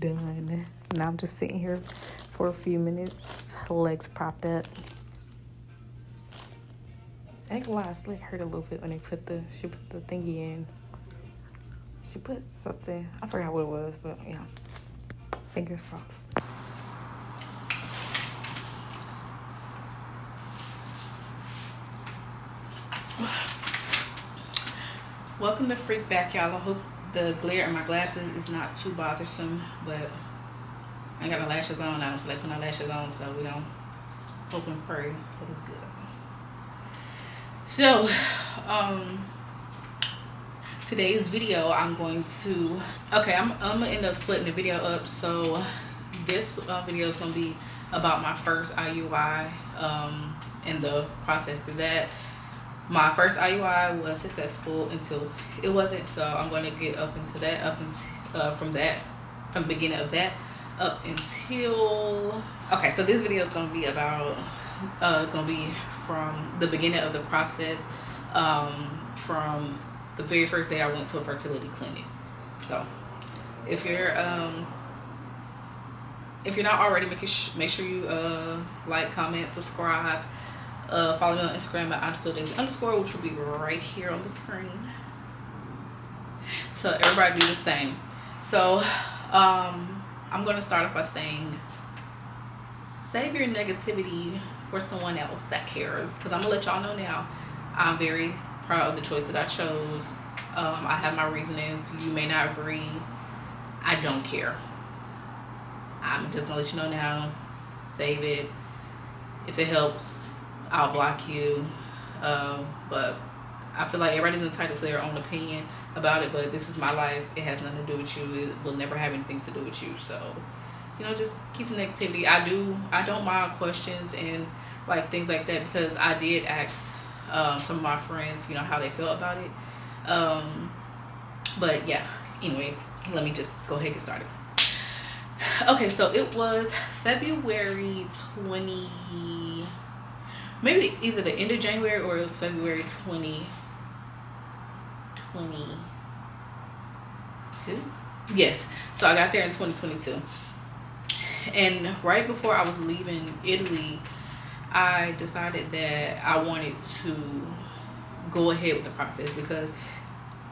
done. Now I'm just sitting here for a few minutes, legs propped up. I ain't gonna lie, it's like hurt a little bit when she put the thingy in. She put something, I forgot what it was, but yeah, fingers crossed. Welcome to Freak Back, y'all. I hope the glare in my glasses is not too bothersome, but I got my lashes on. I don't feel like putting my lashes on, so we don't hope and pray that it's good. So, today's video, I'm gonna end up splitting the video up. So this video is gonna be about my first IUI and the process through that. My first IUI was successful until it wasn't, so I'm going to get up into that, from the beginning of that up until, okay, so this video is going to be about, from the beginning of the process, from the very first day I went to a fertility clinic. So if you're not already, make sure you like, comment, subscribe. Follow me on Instagram at @I'mStillDaisy_, which will be right here on the screen. So everybody do the same. So I'm gonna start off by saying, save your negativity for someone else that cares. Because I'm gonna let y'all know now, I'm very proud of the choice that I chose. I have my reasonings. You may not agree. I don't care. I'm just gonna let you know now. Save it. If it helps, I'll block you. But I feel like everybody's entitled to their own opinion about it, but this is my life. It has nothing to do with you. It will never have anything to do with you. So, just keep the negativity. I don't mind questions and like things like that, because I did ask some of my friends, how they felt about it. But yeah, anyways, let me just go ahead and get started. Okay, so it was February 20, maybe either the end of January or it was February 2022. Yes, so I got there in 2022, and right before I was leaving Italy, I decided that I wanted to go ahead with the process, because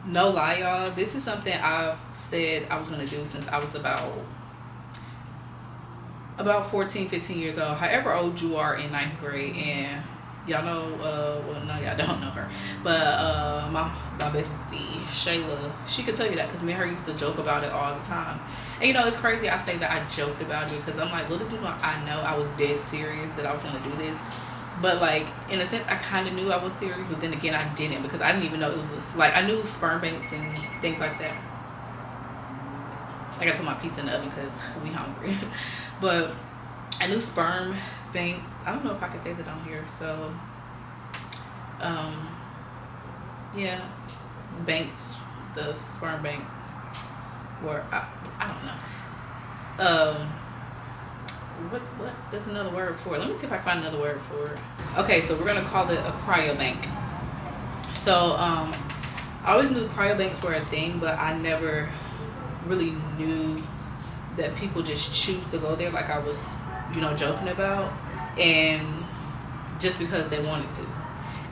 no lie, y'all, this is something I've said I was going to do since I was about 14, 15 years old, however old you are in 9th grade. And y'all know, well, no, y'all don't know her, but my bestie Shayla, she could tell you that, because me and her used to joke about it all the time. And it's crazy I say that I joked about it, because I'm like, little do I know I was dead serious that I was going to do this. But like, in a sense, I kind of knew I was serious, but then again, I didn't, because I didn't even know it was like, I knew sperm banks and things like that. I gotta put my pizza in the oven because we hungry. But I knew sperm banks. I don't know if I can say that on here. So, yeah, banks, the sperm banks were, I don't know. What is another word for it? Let me see if I can find another word for it. Okay, so we're gonna call it a cryobank. So, I always knew cryobanks were a thing, but I never really knew that people just choose to go there like I was, joking about, and just because they wanted to.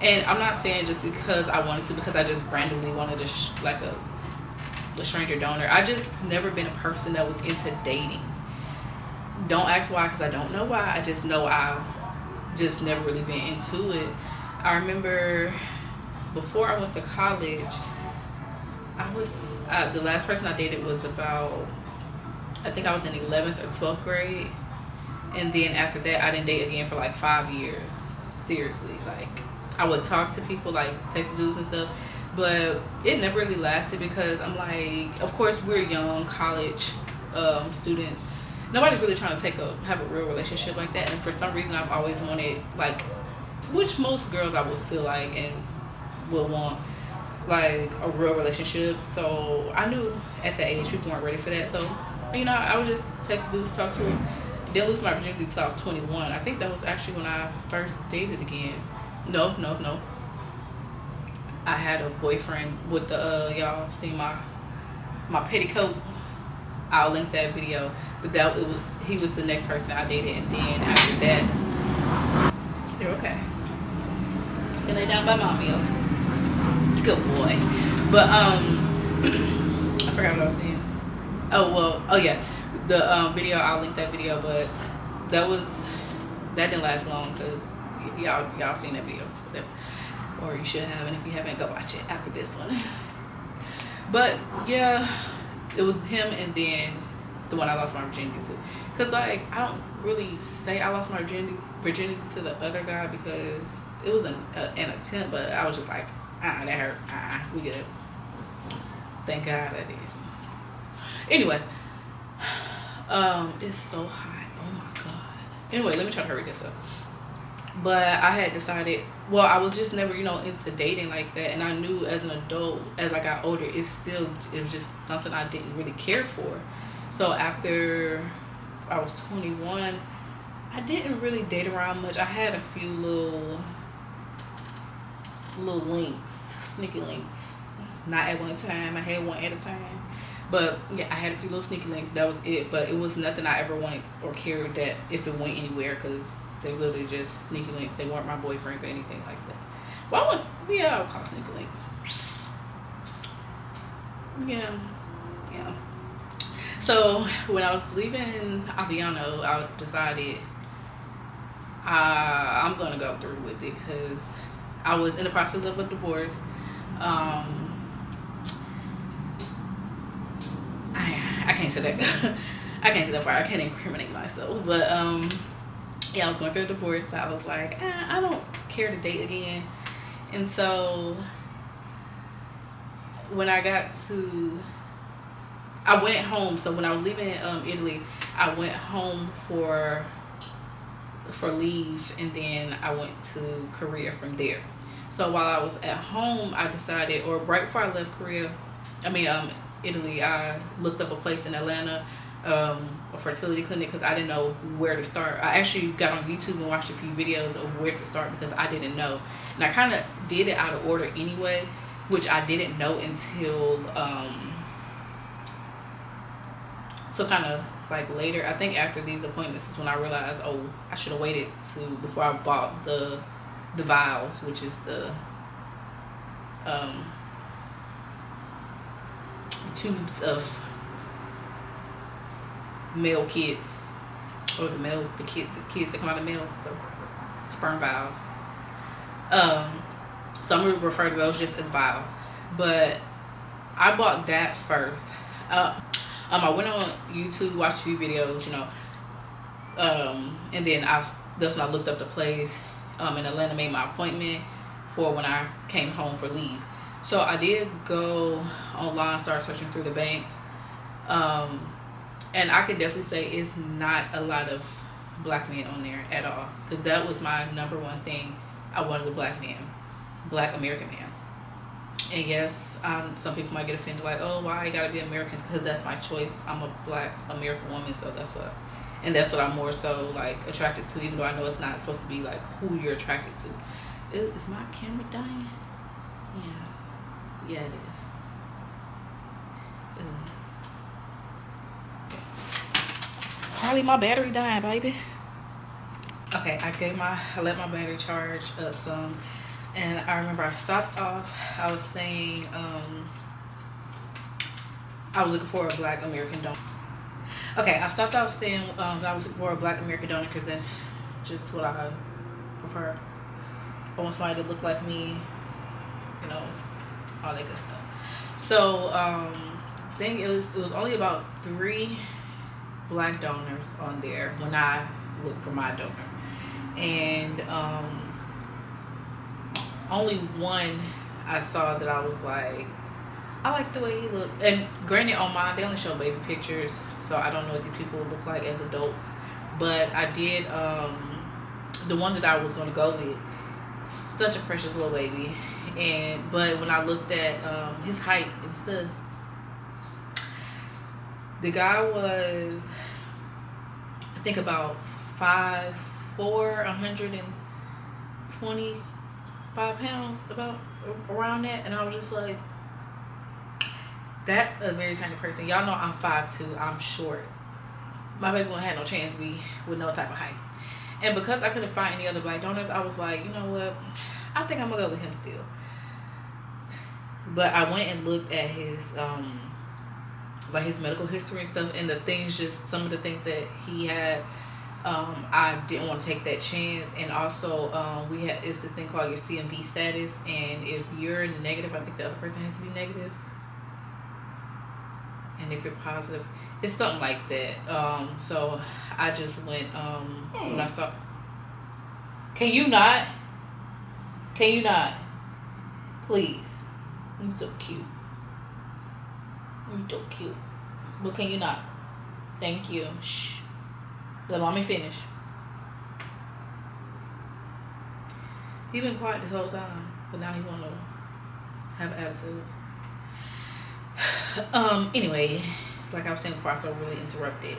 And I'm not saying just because I wanted to, because I just randomly wanted a stranger donor. I just never been a person that was into dating. Don't ask why, because I don't know why. I just know I just never really been into it. I remember before I went to college, I was the last person I dated was about, I think I was in 11th or 12th grade, and then after that I didn't date again for like 5 years. Seriously, like I would talk to people, like text dudes and stuff, but it never really lasted, because I'm like, of course we're young college students. Nobody's really trying to have a real relationship like that, and for some reason I've always wanted, like, which most girls I would feel like and will want, like a real relationship. So I knew at that age people weren't ready for that. So I would just text dudes, talk to them. Didn't lose my virginity till I was 21. I think that was actually when I first dated again. No. I had a boyfriend with the y'all seen my petticoat. I'll link that video. But he was the next person I dated, and then after that, you're okay. You lay down by mommy, okay? Good boy. But I forgot what I was saying. Oh yeah, the video, I'll link that video, but that didn't last long because y'all seen that video, or you should have, and if you haven't, go watch it after this one. But yeah, it was him, and then the one I lost my virginity to. Cause like I don't really say I lost my virginity to the other guy because it was an attempt, but I was just like, that hurt. We good. Thank God I did. Anyway, it's so hot. Oh my God. Anyway, let me try to hurry this up. But I had decided, well, I was just never, into dating like that. And I knew as an adult, as I got older, it was just something I didn't really care for. So after I was 21, I didn't really date around much. I had a few little links, sneaky links. Not at one time. I had one at a time. But yeah, I had a few little sneaky links. That was it. But it was nothing I ever wanted or cared that if it went anywhere, because they literally just sneaky links. They weren't my boyfriends or anything like that. Well, I would call sneaky links. Yeah. So when I was leaving Aviano, I decided I'm gonna go through with it because I was in the process of a divorce. I can't say that. I can't say that part. I can't incriminate myself. But yeah, I was going through a divorce. So I was like, I don't care to date again. And so when I went home. So when I was leaving Italy, I went home for leave, and then I went to Korea from there. So while I was at home, I decided, or right before I left Italy, I looked up a place in Atlanta, a fertility clinic, because I didn't know where to start. I actually got on YouTube and watched a few videos of where to start because I didn't know. And I kind of did it out of order anyway, which I didn't know until so kind of like later. I think after these appointments is when I realized, I should have waited before I bought the vials, which is the tubes of male kids, or the kids that come out of male, so sperm vials. So I'm gonna refer to those just as vials, but I bought that first. I went on YouTube, watched a few videos, and then that's when I looked up the place in Atlanta, made my appointment for when I came home for leave. So I did go online, start searching through the banks, and I could definitely say it's not a lot of black men on there at all, because that was my number one thing. I wanted a black American man. And yes, some people might get offended, like, why you gotta be Americans? Because that's my choice. I'm a black American woman, so that's what I'm more so like attracted to, even though I know it's not supposed to be like who you're attracted to. Is my camera dying? Yeah, it is. Probably my battery dying, baby. Okay, I let my battery charge up some. And I remember I stopped off. I was saying I was looking for a black American donor. Okay, I stopped off saying I was looking for a black American donor because that's just what I prefer. I want somebody to look like me, all that good stuff. So I think it was only about 3 black donors on there when I looked for my donor, and only one I saw that I was like, I like the way he looked. And granted, on mine they only show baby pictures, so I don't know what these people look like as adults. But I did the one that I was gonna go with, such a precious little baby. But when I looked at his height and stuff, the guy was, I think, about 5'4", 125 pounds, about around that. And I was just like, that's a very tiny person. Y'all know I'm 5'2". I'm short. My baby won't have no chance to be with no type of height. And because I couldn't find any other black donors, I was like, you know what? I think I'm gonna go with him still. But I went and looked at his like his medical history and stuff, and the things, just some of the things that he had, I didn't want to take that chance. And also, it's this thing called your SMBC status, and if you're negative, I think the other person has to be negative. And if you're positive, it's something like that. So I just went, when I saw, can you not? Please. You're so cute. You're so cute. But can you not? Thank you. Shh. Let mommy finish. He been quiet this whole time, but now he want to have an attitude. Anyway, like I was saying before I started really interrupted.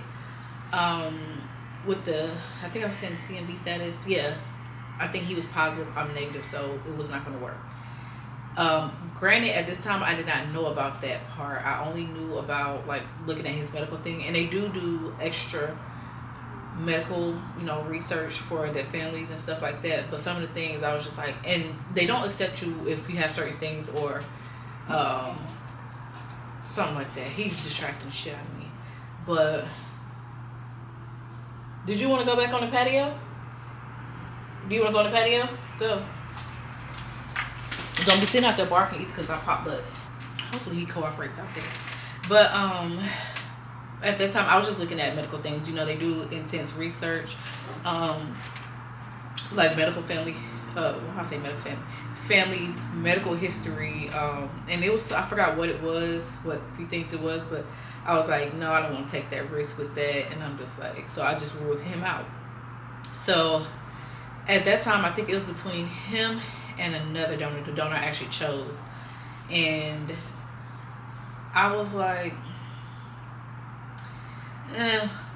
With the, I think I was saying CMV status. Yeah, I think he was positive. I'm negative, so it was not going to work. Granted, at this time I did not know about that part. I only knew about like looking at his medical thing, and they do extra medical, research for their families and stuff like that. But some of the things I was just like, and they don't accept you if you have certain things or something like that. He's distracting the shit out of me. But did you want to go back on the patio? Do you want to go on the patio? Go. Don't be sitting out there barking either, because I pop butt. Hopefully he cooperates out there. But at that time I was just looking at medical things. They do intense research, like medical family. I say medical family. Family's medical history, and it was, I forgot what it was, what few things it was, but I was like, no, I don't want to take that risk with that, and I'm just like, so I just ruled him out. So at that time, I think it was between him and another donor. The donor I actually chose, and I was like,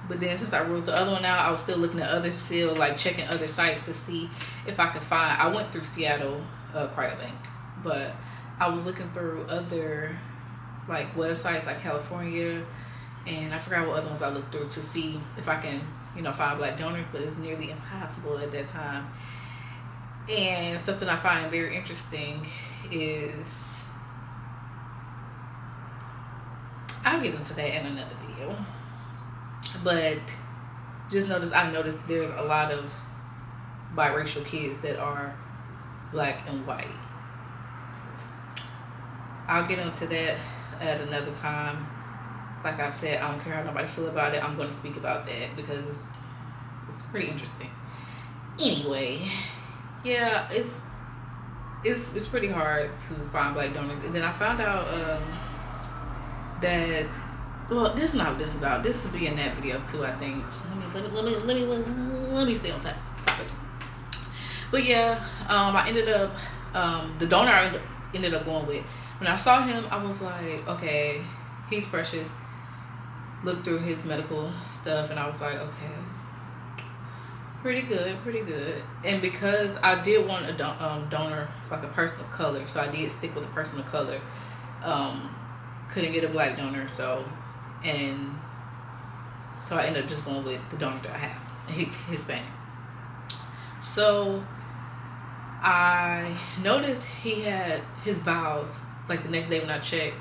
But then since I ruled the other one out, I was still looking at other like checking other sites to see if I could find. I went through Seattle Cryobank, but I was looking through other like websites like California, and I forgot what other ones I looked through to see if I can, find black donors, but it's nearly impossible at that time. And something I find very interesting is, I'll get into that in another video. But I noticed there's a lot of biracial kids that are black and white. I'll get into that at another time. Like I said, I don't care how nobody feel about it. I'm going to speak about that because it's pretty interesting. Anyway, yeah, it's pretty hard to find black donors. And then I found out that, well, this is not what this is about. This will be in that video too, I think. Let me stay on topic. But yeah, I ended up the donor I ended up going with. When I saw him, I was like, okay, he's precious. Looked through his medical stuff, and I was like, okay, pretty good. And because I did want a donor, like a person of color, so I did stick with a person of color. Couldn't get a black donor, so I ended up just going with the donor that I have. He's Hispanic. So I noticed he had his vials, like the next day when I checked,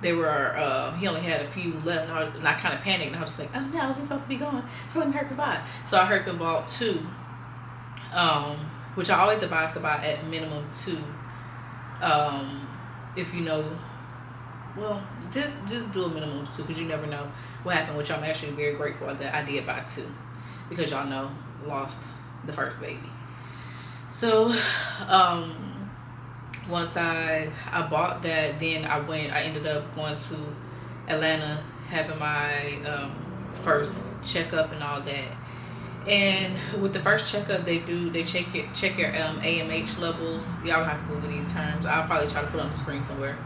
they were, he only had a few left, and I kind of panicked, and I was just like, oh no, he's about to be gone, so let me hurry and buy. So I hurried and bought 2, which I always advise to buy at minimum 2, if well, just do a minimum of 2, because you never know what happened, which I'm actually very grateful that I did buy 2, because y'all know, lost the first baby. So once I bought that, then I ended up going to Atlanta, having my first checkup and all that. And with the first checkup, they check your AMH levels. Y'all have to Google these terms. I'll probably try to put it on the screen somewhere.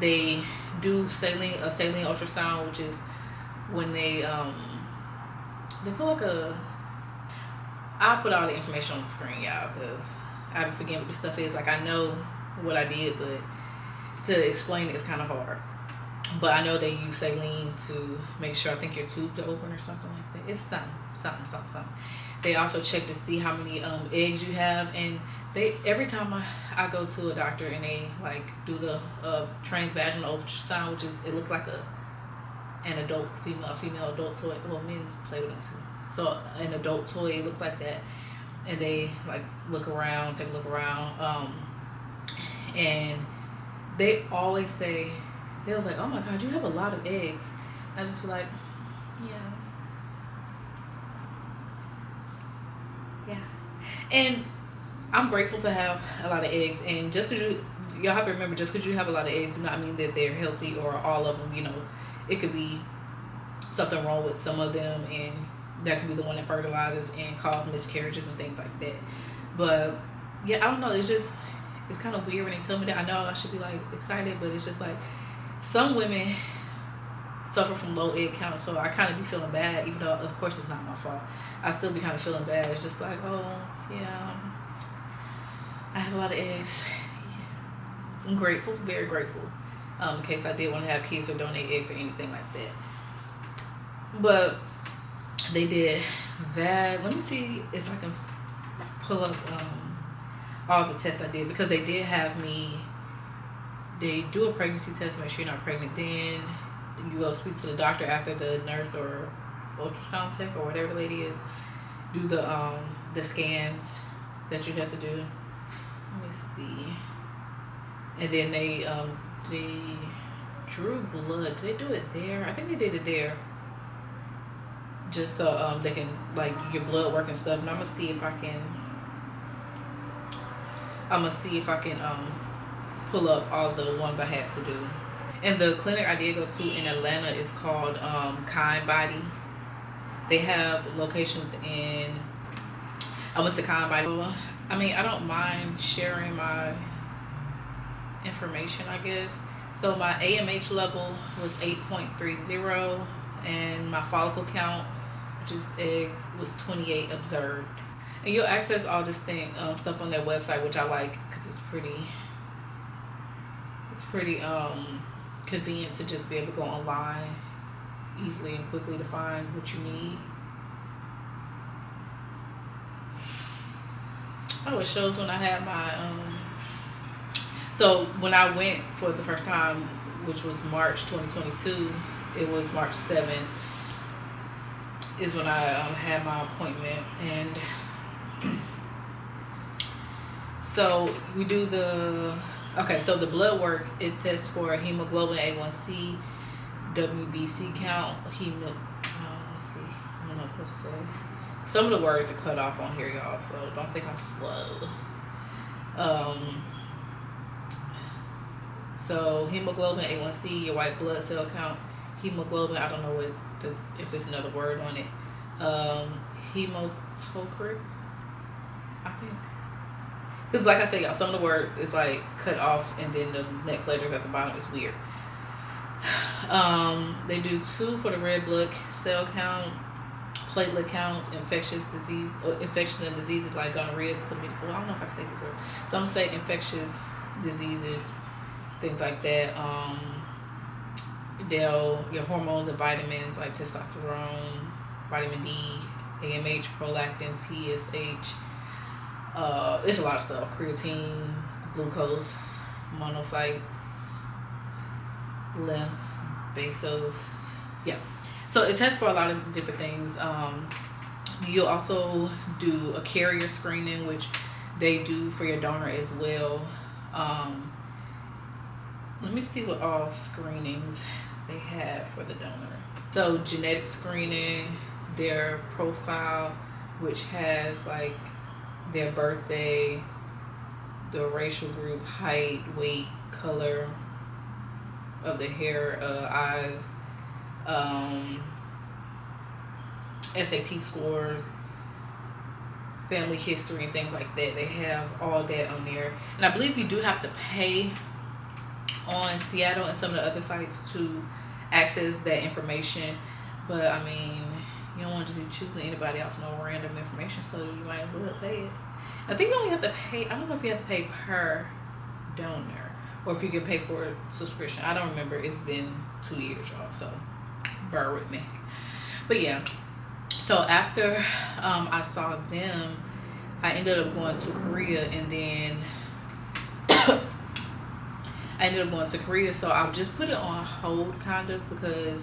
They do saline ultrasound, which is when they put like I'll put all the information on the screen, y'all, because I forget what this stuff is. Like, I know what I did, but to explain it is kind of hard. But I know they use saline to make sure, I think your tubes are open or something like that. It's something. They also check to see how many eggs you have, and every time I go to a doctor and they like do the transvaginal ultrasound, which is, it looks like an adult female adult toy. Well, men play with them too. So an adult toy, it looks like that, and they like take a look around, and they always say, they was like, oh my God, you have a lot of eggs. I just be like, yeah. And I'm grateful to have a lot of eggs. And just because y'all have to remember, just because you have a lot of eggs do not mean that they're healthy, or all of them, you know, it could be something wrong with some of them, and that could be the one that fertilizes and cause miscarriages and things like that. But yeah, I don't know, it's kind of weird when they tell me that. I know I should be like excited, but it's just like, some women suffer from low egg count, so I kind of be feeling bad, even though of course it's not my fault. I still be kind of feeling bad. It's just like, oh yeah, I have a lot of eggs. Yeah. I'm grateful, very grateful, in case I did want to have kids or donate eggs or anything like that. But they did that. Let me see if I can pull up all the tests I did, because they did have me. They do a pregnancy test to make sure you're not pregnant. Then you go speak to the doctor after the nurse or ultrasound tech or whatever the lady is. Do the scans that you have to do. Let me see. And then they drew blood. Did they do it there? I think they did it there. Just so they can, like, your blood work and stuff. And I'm gonna see if I can pull up all the ones I had to do. And the clinic I did go to in Atlanta is called Kind Body. They have locations I went to Kind Body. I mean, I don't mind sharing my information, I guess. So my AMH level was 8.30, and my follicle count, which is eggs, was 28 observed. And you'll access all this stuff on their website, which I like, because it's pretty convenient to just be able to go online easily and quickly to find what you need. Oh, it shows when I had my so when I went for the first time, which was March 2022, it was March 7th is when I had my appointment. And so we do so the blood work, it tests for hemoglobin A1C, WBC count, let's see, I don't know what this says. Some of the words are cut off on here, y'all, so don't think I'm slow. So hemoglobin A1C, your white blood cell count, hemoglobin, I don't know if it's another word on it, hematocrit, I think. Because like I said, y'all, some of the words is like cut off, and then the next letters at the bottom is weird. They do 2 for the red blood cell count, platelet count, infectious and diseases like gonorrhea, chlamydia. Well, I don't know if I can say this word. So I'm gonna say infectious diseases, things like that. Your hormones and vitamins like testosterone, vitamin D, AMH, prolactin, TSH. There's a lot of stuff. Creatine, glucose, monocytes, lymphs, basos. Yeah. So it tests for a lot of different things. You'll also do a carrier screening, which they do for your donor as well. Let me see what all screenings they have for the donor. So genetic screening, their profile, which has like their birthday, the racial group, height, weight, color of the hair, eyes, SAT scores, family history, and things like that. They have all that on there. And I believe you do have to pay on Seattle and some of the other sites to access that information. But I mean, you don't want to be choosing anybody off no random information, so you might as well pay it. I think you only have to pay, I don't know if you have to pay per donor, or if you can pay for a subscription. I don't remember. It's been 2 years, y'all, so bear with me. But yeah, so after I saw them, I ended up going to Korea, and then I ended up going to Korea. So I've just put it on hold kind of, because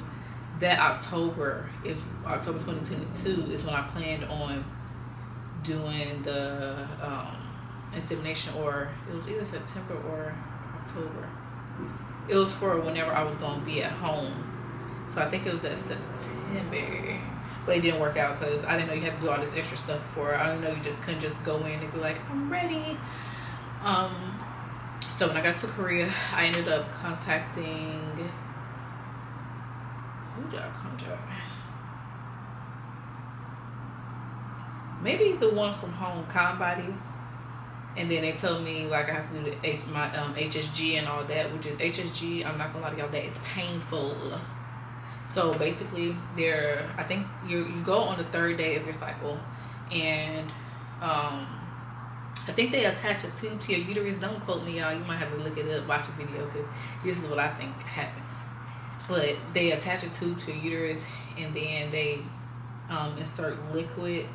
that October 2022 is when I planned on doing the insemination, or it was either September or October. It was for whenever I was going to be at home. So I think it was that September. But it didn't work out because I didn't know you had to do all this extra stuff before. I didn't know you just couldn't just go in and be like, I'm ready. So when I got to Korea, I ended up contacting, who did I contact? Maybe the one from home, Body. And then they told me like I have to do my HSG and all that, which is HSG. I'm not gonna lie to y'all, that is painful. So basically, I think you go on the 3rd day of your cycle, and I think they attach a tube to your uterus. Don't quote me, y'all. You might have to look it up, watch a video, because this is what I think happened. But they attach a tube to your uterus, and then they insert liquid,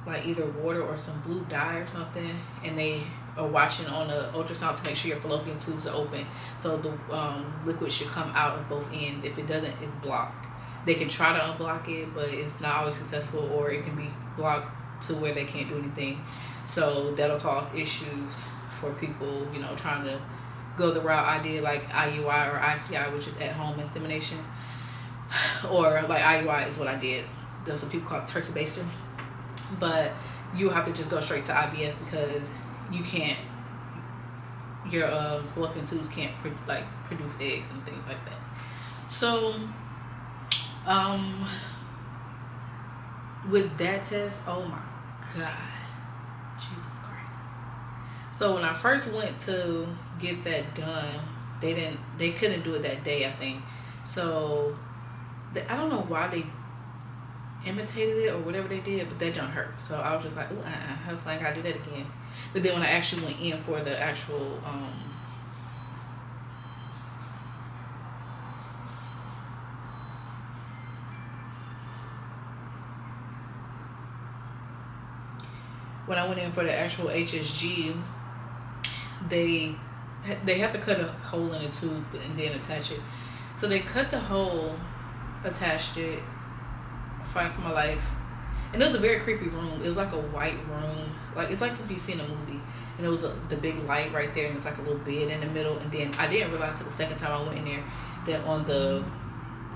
like either water or some blue dye or something, and they are watching on the ultrasound to make sure your fallopian tubes are open, so the liquid should come out of both ends. If it doesn't, it's blocked. They can try to unblock it, but it's not always successful, or it can be blocked to where they can't do anything. So that'll cause issues for people, you know, trying to go the route I did, like IUI or ICI, which is at home insemination, or like IUI is what I did. That's what people call turkey basting. But you have to just go straight to IVF, because you can't, your fallopian tubes can't produce eggs and things like that. So with that test, oh my God, Jesus Christ. So when I first went to get that done, they couldn't do it that day, I think. So I don't know why they imitated it or whatever they did, but that junk hurt. So I was just like, ooh, hopefully I gotta do that again. But then when I actually went in for the actual when I went in for the actual HSG, they have to cut a hole in the tube and then attach it. So they cut the hole, attached it, fight for my life. And it was a very creepy room. It was like a white room, like it's like something you see in a movie. And it was the big light right there, and it's like a little bed in the middle. And then I didn't realize till the second time I went in there that on the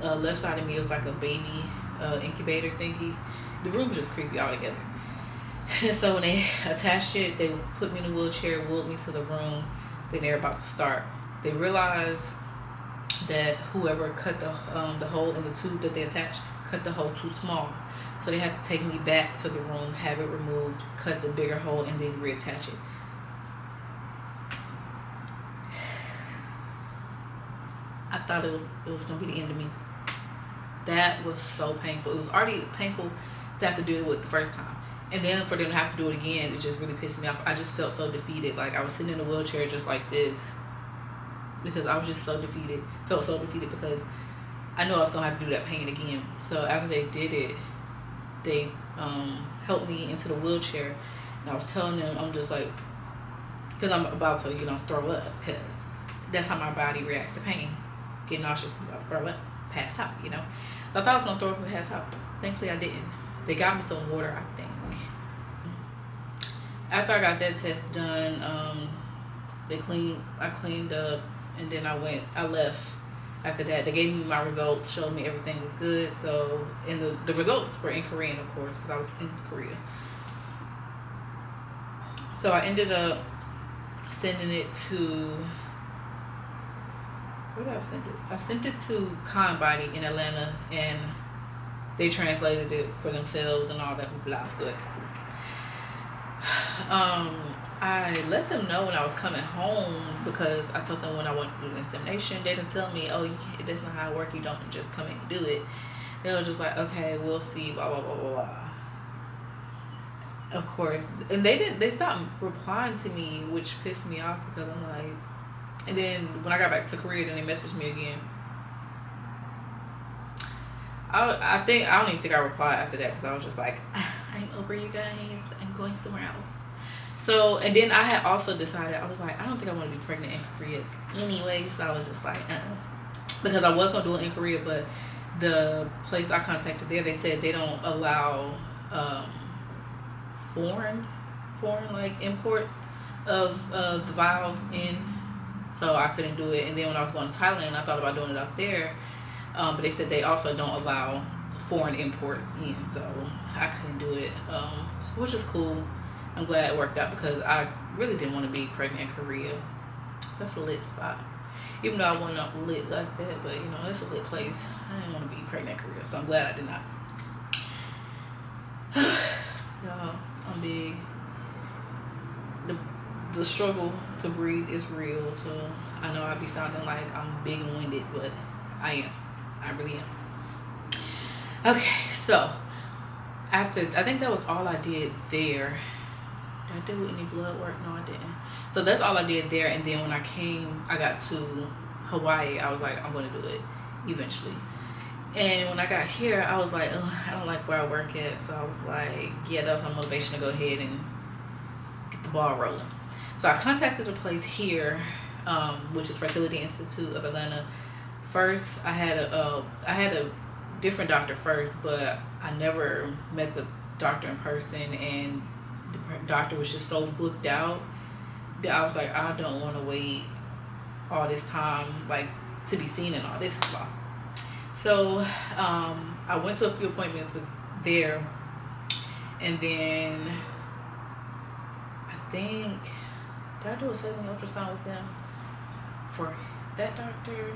left side of me it was like a baby incubator thingy. The room was just creepy altogether. And so when they attached it, they put me in a wheelchair, wheeled me to the room. Then they're about to start. They realized that whoever cut the hole in the tube that they attached cut the hole too small. So they had to take me back to the room, have it removed, cut the bigger hole, and then reattach it. I thought it was gonna be the end of me. That was so painful. It was already painful to have to do it with the first time. And then for them to have to do it again, it just really pissed me off. I just felt so defeated. Like I was sitting in a wheelchair just like this, because I was just so defeated. Felt so defeated because I know I was gonna have to do that pain again. So after they did it, they helped me into the wheelchair, and I was telling them, I'm just like, because I'm about to, throw up, because that's how my body reacts to pain. Get nauseous, about to throw up, pass out, So I thought I was gonna throw up and pass out. Thankfully I didn't. They got me some water, I think. After I got that test done, I cleaned up, and then I left. After that, they gave me my results, showed me everything was good. So, and the results were in Korean, of course, because I was in Korea. So I ended up sending it to, where did I send it? I sent it to Body in Atlanta, and they translated it for themselves and all that. Blah, it's good. I let them know when I was coming home, because I told them when I wanted to do the insemination. They didn't tell me, oh, that's not how it works. You don't just come in and do it. They were just like, okay, we'll see, blah, blah, blah, blah, blah. Of course. And they stopped replying to me, which pissed me off, because I'm like, And then when I got back to Korea, then they messaged me again. I don't even think I replied after that, because I was just like, I'm over you guys, I'm going somewhere else. So, and then I had also decided, I was like, I don't think I want to be pregnant in Korea anyway. So I was just like, because I was going to do it in Korea, but the place I contacted there, they said they don't allow foreign like imports of the vials in. So I couldn't do it. And then when I was going to Thailand, I thought about doing it out there. But they said they also don't allow foreign imports in, so I couldn't do it, which is cool. I'm glad it worked out, because I really didn't want to be pregnant in Korea. That's a lit spot. Even though I wasn't lit like that, but you know, it's a lit place. I didn't want to be pregnant in Korea, so I'm glad I did not. Y'all, I'm big. The struggle to breathe is real, so I know I be sounding like I'm big and winded, but I am. I really am. Okay, so after, I think that was all I did there. Did I do any blood work? No, I didn't. So that's all I did there. And then when I got to Hawaii, I was like, I'm going to do it eventually. And when I got here, I was like, oh, I don't like where I work at. So I was like, yeah, that's my motivation to go ahead and get the ball rolling. So I contacted a place here, which is Fertility Institute of Atlanta. First, I had a different doctor first, but I never met the doctor in person, and the doctor was just so booked out that I was like, I don't want to wait all this time, like, to be seen and all this stuff. So I went to a few appointments there, and then I think, did I do a second ultrasound with them for that doctor?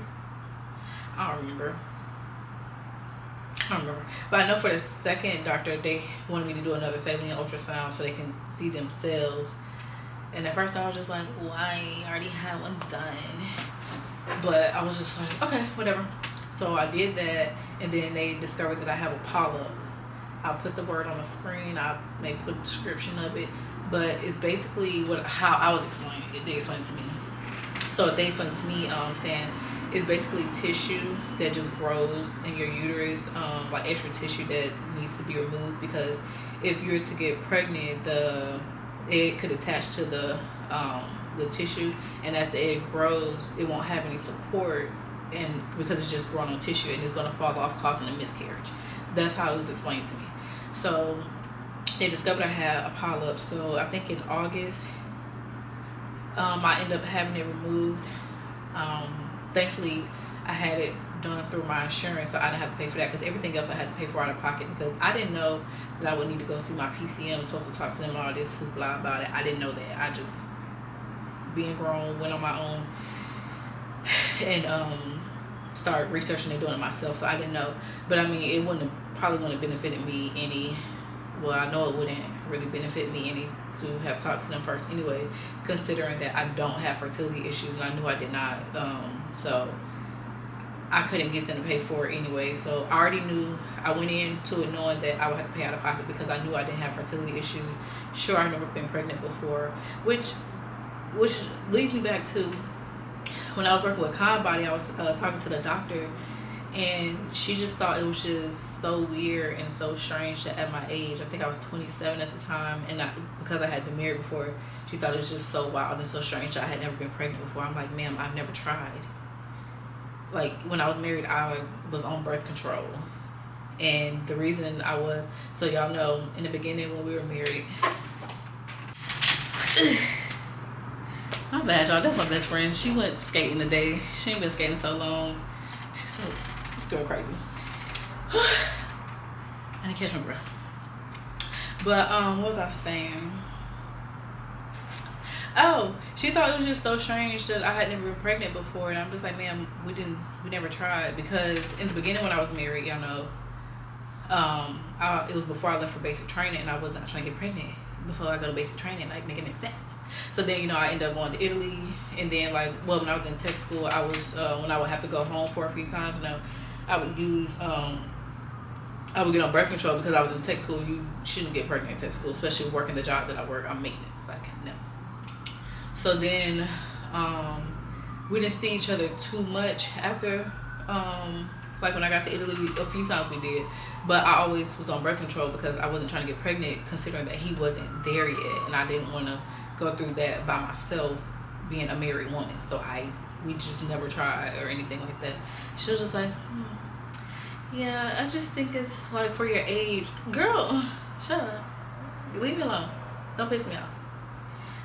I don't remember. But I know for the second doctor, they wanted me to do another saline ultrasound so they can see themselves. And at first I was just like, why? I already had one done. But I was just like, okay, whatever. So I did that, and then they discovered that I have a polyp. I'll put the word on the screen. I may put a description of it. But it's basically how I was explaining it. They explained it to me. So they explained it to me saying, it's basically tissue that just grows in your uterus, like extra tissue that needs to be removed, because if you're to get pregnant, the egg could attach to the tissue, and as the egg grows, it won't have any support, and because it's just growing on tissue, and it's going to fall off, causing a miscarriage. So that's how it was explained to me. So they discovered I had a polyp. So I think in August, I ended up having it removed. Thankfully, I had it done through my insurance, so I didn't have to pay for that, because everything else I had to pay for out of pocket, because I didn't know that I would need to go see my PCM. I was supposed to talk to them and all this hoopla about it. I didn't know that. I just, being grown, went on my own and started researching and doing it myself, so I didn't know. But I mean, it probably wouldn't have benefited me any. Well, I know it wouldn't really benefit me any to have talked to them first anyway, considering that I don't have fertility issues, and I knew I did not. So I couldn't get them to pay for it anyway. So I already knew, I went into it knowing that I would have to pay out of pocket, because I knew I didn't have fertility issues. Sure, I've never been pregnant before, which leads me back to when I was working with Kind Body. I was talking to the doctor, and she just thought it was just so weird and so strange that at my age, I think I was 27 at the time, and because I had been married before, she thought it was just so wild and so strange that I had never been pregnant before. I'm like, ma'am, I've never tried. Like, when I was married, I was on birth control. And the reason I was, so y'all know, in the beginning when we were married, my bad, y'all, that's my best friend. She went skating today. She ain't been skating so long. She's so, this girl crazy. I didn't catch my breath. But what was I saying? Oh, she thought it was just so strange that I had never been pregnant before, and I'm just like, ma'am, we never tried, because in the beginning when I was married, y'all know, it was before I left for basic training, and I was not trying to get pregnant before I go to basic training, like, make it make sense. So then, you know, I ended up going to Italy, and then, like, well, when I was in tech school, I was when I would have to go home for a few times, you know, I would use I would get on birth control, because I was in tech school. You shouldn't get pregnant in tech school, especially working the job that I work. I'm maintenance, like, no. So then we didn't see each other too much after, like when I got to Italy, a few times we did, but I always was on birth control because I wasn't trying to get pregnant, considering that he wasn't there yet, and I didn't want to go through that by myself, being a married woman. So we just never tried or anything like that. She was just like, yeah, I just think it's like for your age. Girl, shut up. Leave me alone. Don't piss me off.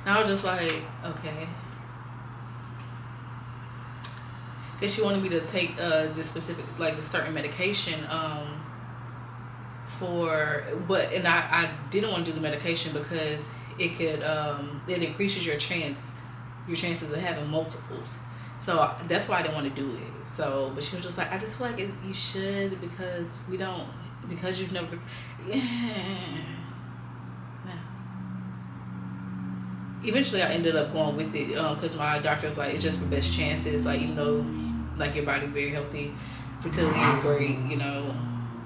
And I was just like, okay. Because she wanted me to take this specific, like a certain medication and I didn't want to do the medication because it could, it increases your chances of having multiples. So that's why I didn't want to do it. So, but she was just like, I just feel like you should because you've never, yeah. Eventually I ended up going with it because my doctor was like, it's just for best chances, like, even though like your body's very healthy, fertility is great, you know,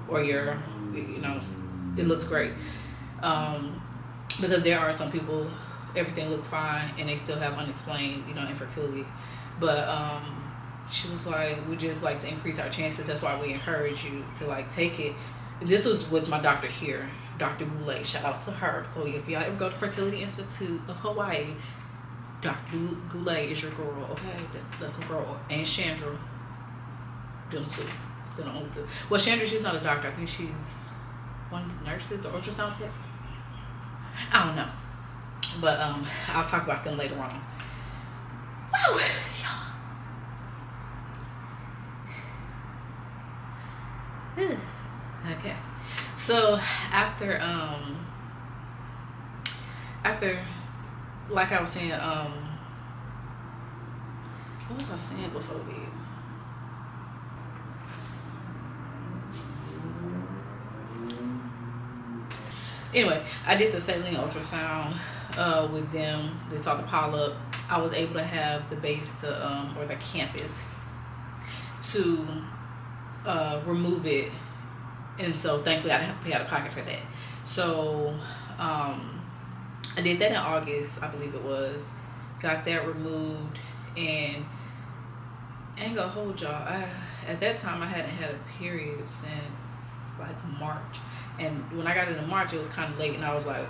or it looks great, because there are some people everything looks fine and they still have unexplained, infertility. But she was like, we just like to increase our chances, that's why we encourage you to like take it. This was with my doctor here, Dr. Goulet. Shout out to her. So if y'all ever go to Fertility Institute of Hawaii, Dr. Goulet is your girl, okay? That's my girl. And Chandra. Them two. They're the only two. Well, Chandra, she's not a doctor. I think she's one of the nurses or ultrasound tech. I don't know. But I'll talk about them later on. Woo! Y'all. Okay. So after like I was saying, what was I saying before that? Anyway, I did the saline ultrasound with them. They saw the polyp. I was able to have the base or the campus to remove it. And so thankfully I didn't have to pay out of pocket for that. So I did that in August, I believe it was. Got that removed, and I ain't gonna hold y'all. At that time I hadn't had a period since like March. And when I got into March, it was kind of late, and I was like,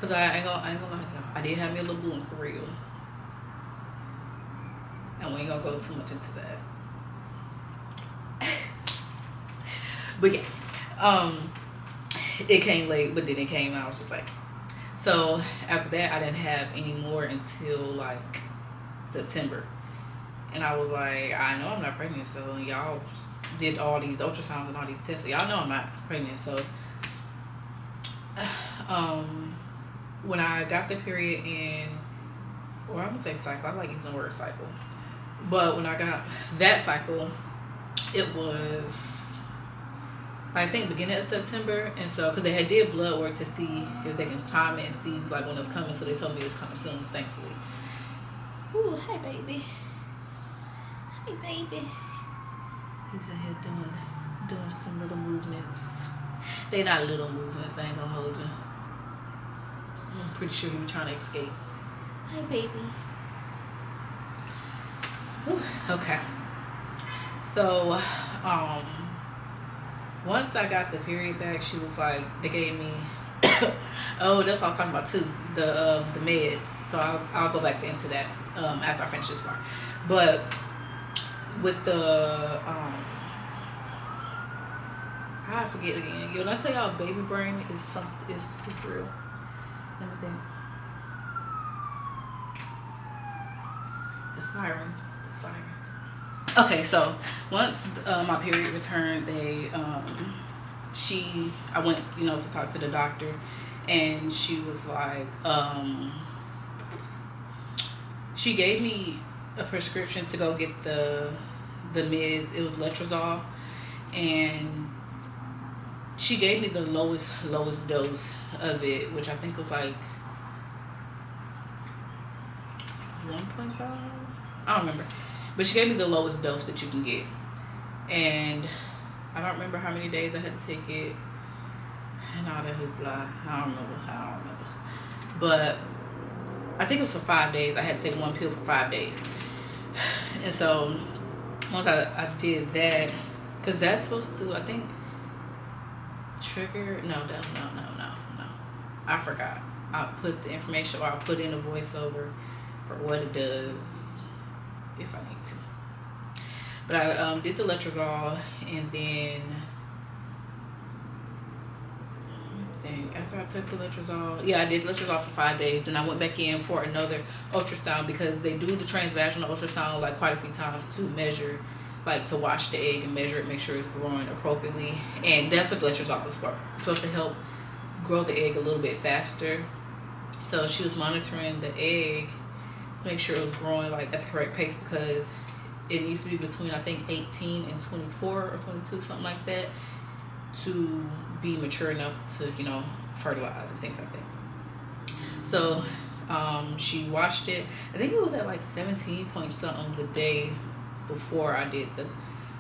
cause I ain't gonna lie to y'all, I did have me a little boo in Korea, and we ain't gonna go too much into that. But yeah, it came late, but then it came. I was just like, so after that, I didn't have any more until like September, and I was like, I know I'm not pregnant, so y'all did all these ultrasounds and all these tests, so y'all know I'm not pregnant. So when I got the period in, or I'm gonna say cycle, I like using the word cycle, but when I got that cycle, it was I think beginning of September. And so because they did blood work to see if they can time it and see like when it's coming, so they told me it was coming soon, thankfully. Ooh, hey baby. Hey baby. He's in here doing some little movements. They not little movements, I ain't gonna hold you. I'm pretty sure he was trying to escape. Hi baby. Ooh, okay. So once I got the period back, she was like, they gave me oh, that's what I was talking about too, the meds. So I'll go back into that after I finish this part. But with the I forget again. When I tell y'all baby brain is something, it's real. Let me think. The sirens. Okay, so once my period returned, I went, to talk to the doctor, and she was like, she gave me a prescription to go get the meds. It was letrozole, and she gave me the lowest dose of it, which I think was like 1.5. I don't remember. But she gave me the lowest dose that you can get. And I don't remember how many days I had to take it. And all that hoopla. I don't remember. But I think it was for 5 days. I had to take one pill for 5 days. And so once I did that, because that's supposed to, I think, trigger, no. I forgot. I'll put the information, or I'll put in a voiceover for what it does if I need to. But I did the letrozole, and then after I took the letrozole, I did letrozole for 5 days, and I went back in for another ultrasound, because they do the transvaginal ultrasound like quite a few times to measure, like to wash the egg and measure it, make sure it's growing appropriately. And that's what the letrozole is for. It's supposed to help grow the egg a little bit faster. So she was monitoring the egg to make sure it was growing like at the correct pace, because it needs to be between, I think, 18 and 24 or 22, something like that, to be mature enough to, fertilize and things like that. So she washed it. I think it was at like 17 point something the day before I did the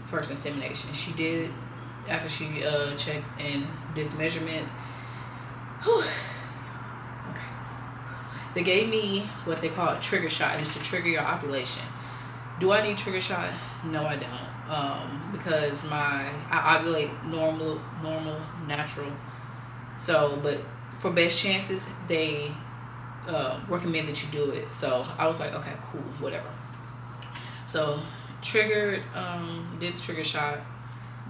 first insemination. She did, after she checked and did the measurements. Whew. Okay. They gave me what they call a trigger shot, and it's to trigger your ovulation. Do I need trigger shot? No, I don't. Because I ovulate normal, natural. So, but for best chances, they recommend that you do it. So I was like, okay, cool, whatever. So triggered, did the trigger shot.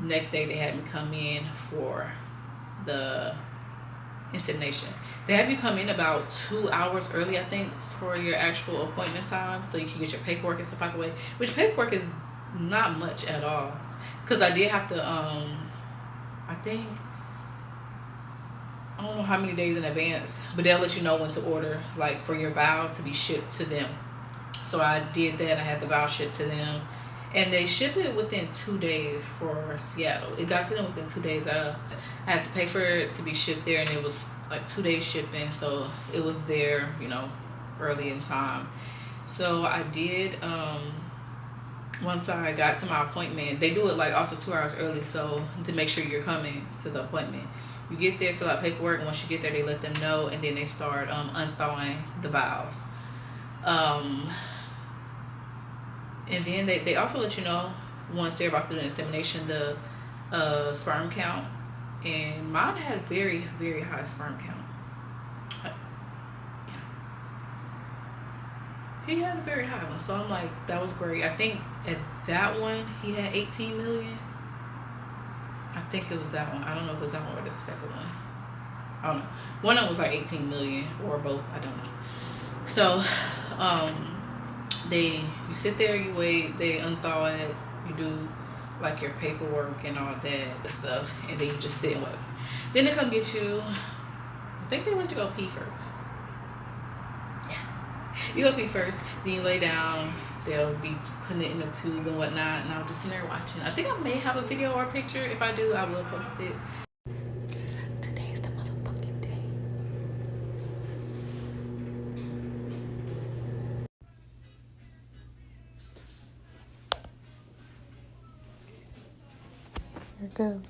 Next day they had me come in for the insemination. They have you come in about 2 hours early, I think, for your actual appointment time, so you can get your paperwork and stuff out the way, which paperwork is not much at all, because I did have to I think, I don't know how many days in advance, but they'll let you know when to order, like for your vial to be shipped to them. So I did that. I had the vial shipped to them, and they shipped it within 2 days for Seattle. It got to them within 2 days. I had to pay for it to be shipped there, and it was like 2 days shipping, so it was there, early in time. So I did, once I got to my appointment, they do it like also 2 hours early, so to make sure you're coming to the appointment. You get there, fill out paperwork, and once you get there, they let them know, and then they start unthawing the vials. And then they also let you know, once they're about to do the insemination, the sperm count. And mine had very, very high sperm count. He had a very high one. So I'm like, that was great. I think at that one, he had 18 million. I think it was that one. I don't know if it was that one or the second one. I don't know. One of them was like 18 million or both. I don't know. So, you sit there, you wait, they unthaw it, you do like your paperwork and all that stuff, and then you just sit and wait. Then they come get you. I think they let you go pee first. Yeah, you go pee first, then you lay down. They'll be putting it in a tube and whatnot, and I'll just sit there watching. I think I may have a video or a picture. If I do, I will post it. Today's the motherfucking day. Here goes.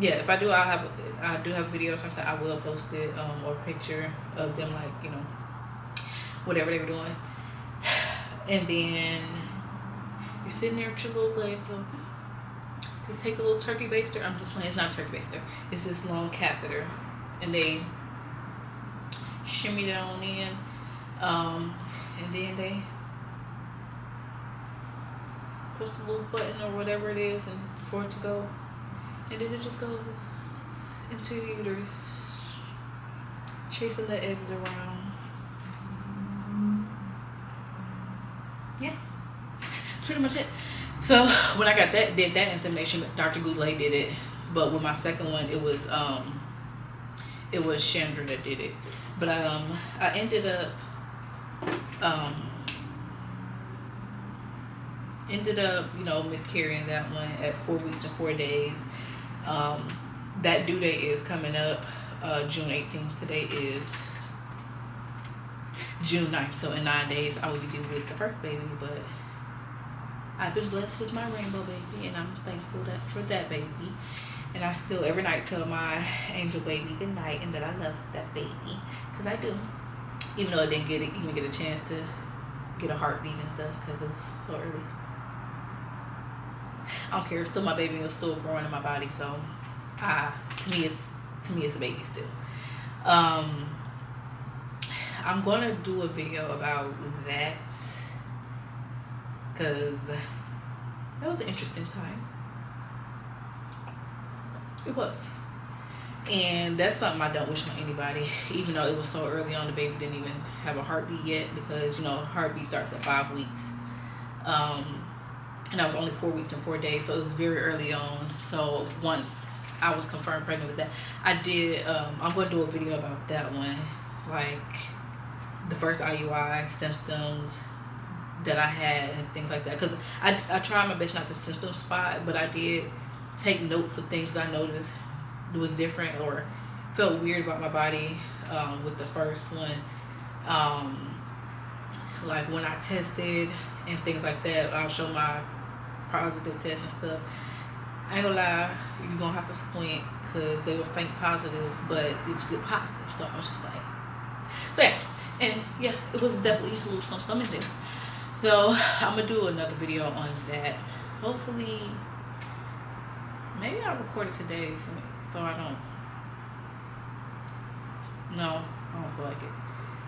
Yeah, if I do, I do have a video or something. I will post it, or a picture of them, like, whatever they were doing. And then you're sitting there with your little legs open. You take a little turkey baster. I'm just playing. It's not a turkey baster. It's this long catheter, and they shimmy it on in, and then they push the little button or whatever it is, and for it to go. And then it just goes into your uterus, chasing the eggs around. Yeah, that's pretty much it. So when I did that insemination, Dr. Goulet did it. But with my second one, it was Chandra that did it. But I ended up miscarrying that one at 4 weeks and 4 days. That due date is coming up June 18th. Today is June 9th, so in 9 days I will be due with the first baby. But I've been blessed with my rainbow baby, and I'm thankful for that baby. And I still every night tell my angel baby good night and that I love that baby, because I do, even though I didn't even get a chance to get a heartbeat and stuff because it's so early. I don't care. Still, my baby is still growing in my body, so to me it's a baby still. I'm gonna do a video about that because that was an interesting time. It was. And that's something I don't wish on anybody, even though it was so early on. The baby didn't even have a heartbeat yet, because heartbeat starts at 5 weeks. And I was only 4 weeks and 4 days, so it was very early on. So once I was confirmed pregnant with that, I did I'm going to do a video about that one, like the first IUI symptoms that I had and things like that, because I tried my best not to symptom spot, but I did take notes of things I noticed was different or felt weird about my body with the first one, like when I tested and things like that. I'll show my positive tests and stuff. I ain't gonna lie, you're gonna have to squint because they were faint positives, but it was still positive. So I was just like, so yeah. And yeah, it was definitely a little something in there. So I'm gonna do another video on that. Hopefully, maybe I'll record it today, so I don't. No, I don't feel like it.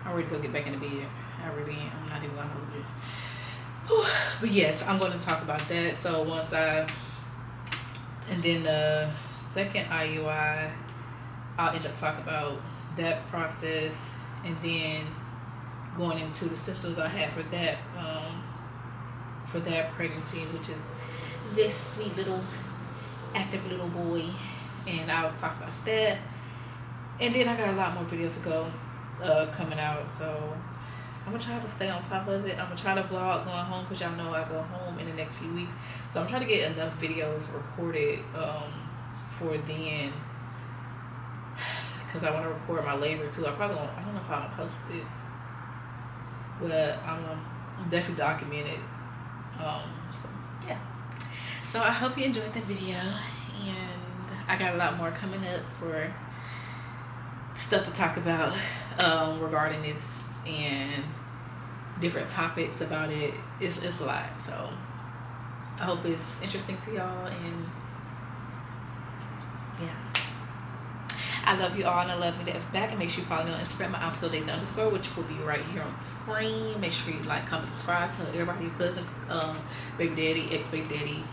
I'm ready to go get back in the bed. I really am. I'm not even gonna hold it. Whew. But yes, I'm going to talk about that. So and then the second IUI, I'll end up talking about that process, and then going into the symptoms I had for that pregnancy, which is this sweet little active little boy, and I'll talk about that. And then I got a lot more videos to go coming out, so I'm gonna try to stay on top of it. I'm gonna try to vlog going home, because y'all know I go home in the next few weeks, so I'm trying to get enough videos recorded for then, because I want to record my labor too. I don't know how I'll post it, but I'm definitely document it. So yeah. So I hope you enjoyed that video, and I got a lot more coming up for stuff to talk about regarding this and different topics about it. It's a lot, so I hope it's interesting to y'all, and yeah. I love you all, and I love me to F back. And make sure you follow me on Instagram at _, which will be right here on the screen. Make sure you like, comment, subscribe. Tell everybody, your cousin, baby daddy, ex-baby daddy.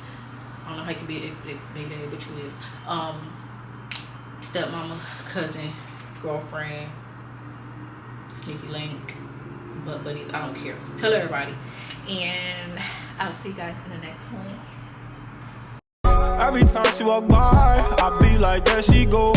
I don't know how you can be an ex-baby daddy, but you is. Stepmama, cousin, girlfriend, sneaky link, butt buddies. I don't care. Tell everybody. And I'll see you guys in the next one. Every time she walk by, I be like, there she go.